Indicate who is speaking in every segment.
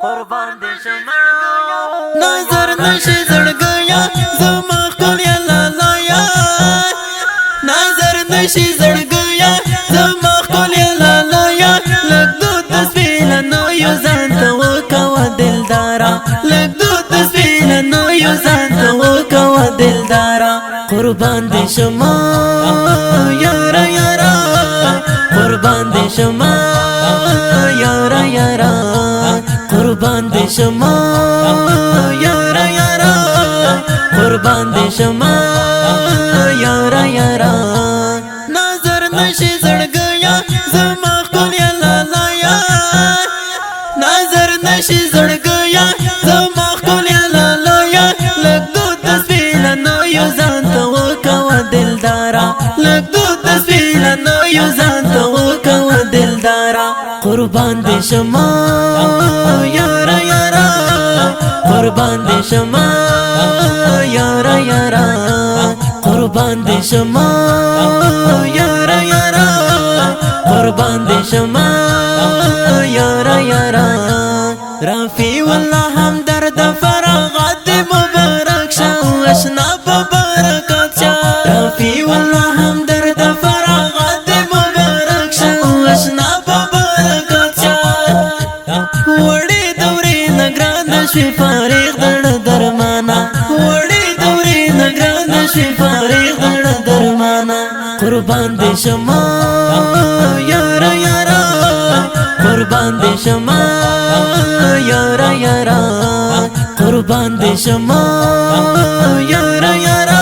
Speaker 1: قربان دې شمه
Speaker 2: نظر نشي زړګیا زما خپل یا لالا یا نظر نشي زړګیا زما خپل یا لالا یا لګ دو تسبیح نو یو ځان ته وکوا دلدارا لګ دو تسبیح نو یو ځان ته وکوا دلدارا قربان دې شمه یارا یارا قربان دې شمه یارا یارا قربان دې شمه یارا یارا قربان دې شمه یارا یارا نظر نشي زړګیا زما خپل یا لالا یا نظر نشي زړګیا زما خپل یا لالا یا لګ دو تسبیح نو یو ځان ته وکوا دلدارا لګ دو تسبیح نو یو ځان ته وکوا دلدارا قربان دې شمه یارا یارا قربان دې شمه یارا یارا قربان دې شمه یارا یارا قربان دې شمه یارا یارا رفیع الله همدرد فراغت مبارک شاه اشنا برکات شاه رفیع الله همدرد فراغت مبارک شاه اشنا برکات شاه وړي دورې نگران شي فارغ درمانا وړي دورې نگران شي فارغ درمانا قربان دې شمه یارا یارا قربان دې شمه یارا یارا قربان دې شمه یارا یارا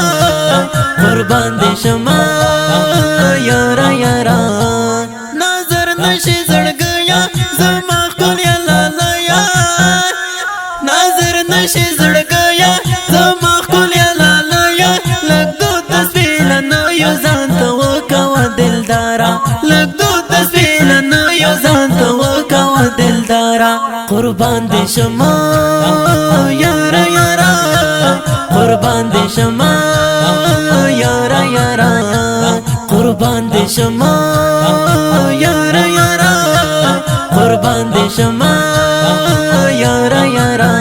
Speaker 2: قربان دې شمه یارا یارا نظر نشي زړګیا زما خپل یا لالا یا نظر نشي زړګیا زما خپل یا لالا یا لګ دو تسبیح نو یو ځان ته وکوا دلدارا لګ دو تسبیح نو یو ځان ته وکوا دلدارا قربان دې شمه یارا یارا قربان دې شمه یارا یارا قربان دې شمه یارا یارا قربان دې شمه یارا یارا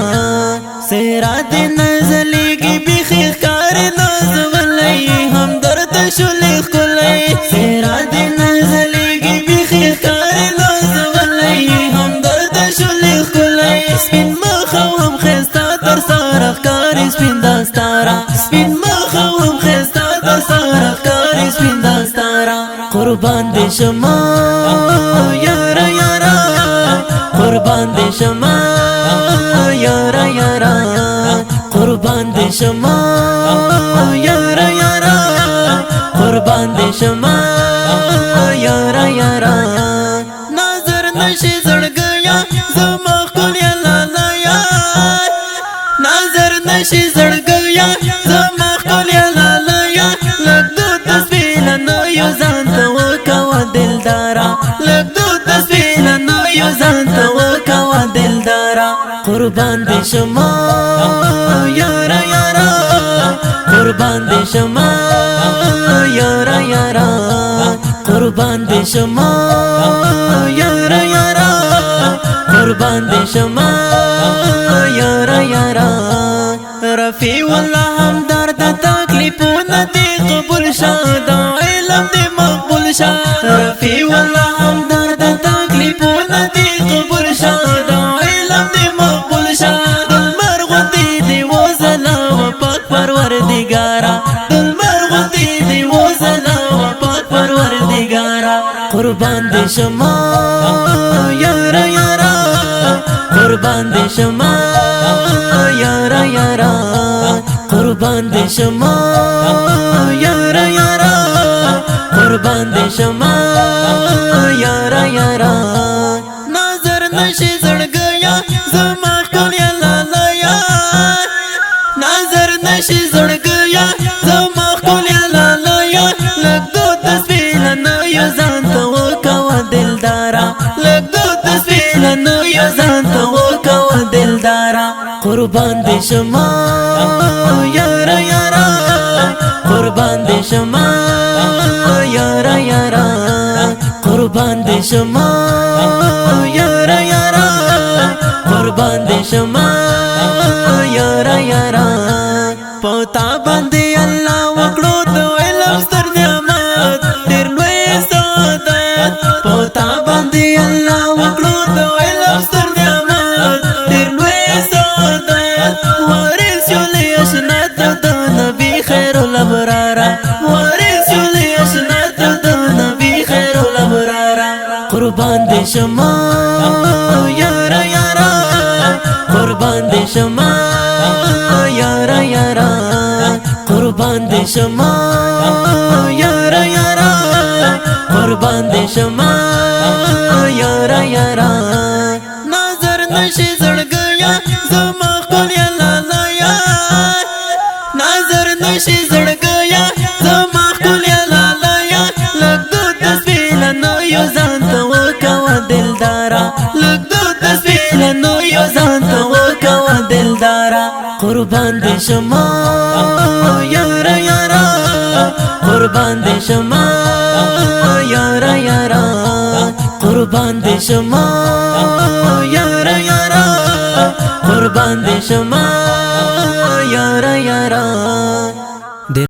Speaker 2: سیرا دې نزلېږي بيخي ښکار ناز ولې همدرد شولې ښکلی سیرا دې نزلېږي بيخي ښکار ناز ولې همدرد شولې ښکلی سپین مخه وم ښایسته تر سره ښکاري سپین دستاره سپین مخه وم ښایسته تر سره ښکاري سپین دستاره قربان دې شمه یارا یارا قربان دې شمه یارا یارا قربان دې شمه یارا یارا قربان دې شمه یارا یارا نظر نشي زړګیا زما خپل یا لالا یا نظر نشي زړګیا زما خپل یا لالا یا لګ دو تسبیح نو یو ځان ته وکوا دلدارا لګ دو تسبیح نو یو ځان ته وکوا دلدارا قربان دې شمه یارا یارا قربان دې شمه یارا یارا قربان دې شمه یارا یارا قربان دې شمه یارا یارا رفیع الله همدرد تکلیفونه دې قبول شه دا علم دې مقبول شه رفیع الله همدرد تکلیفونه دې قبول شه دا علم دې مقبول شه دلمر غوندې دې وزلا و پاک پروردګارا دلمر غوندې دې وزلا و پاک پروردګارا قربان دې شمه یارا یارا قربان دې شمه یارا یارا قربان دې شمه یارا یارا قربان دې شمه یارا یارا نظر نشي زړګیا زما خپل یا لالا یا نظر نشي زړګیا زما خپل یا لالا یا لګ دو تسبیح نو یو ځان ته وکوا دلدارا لګ دو تسبیح نو یو ځان ته وکوا دلدارا قربان دې شمه یارا یارا قربان دې شمه یارا یارا قربان دې شمه یارا یارا قربان دې شما یارا یارا پتا باندې الله وکړو د علم ستر نعمت ډېر لوی سعادت پتا باندې الله وکړو د علم ستر نعمت ډېر لوی سعادت وارث شولې اسنت د نبی خیر الابرار وارث شولې اسنت د نبی خیر الابرار قربان دې شما یارا یارا قربان دې شما یارا یارا قربان دې شما یارا یارا قربان دې شما یارا یارا نظر نشي زړګیا زما خپل لالا یا نظر نشي زړګیا زما خپل لالا یا لګو تسبیح نو یو ځان ته وکوا دلدارا لګو تسبیح نو یو ځان ته وکوا دلدارا قربان دې شما یارا یارا قربان دې شما یارا یارا قربان دې شما یارا یارا قربان دې شما یارا یارا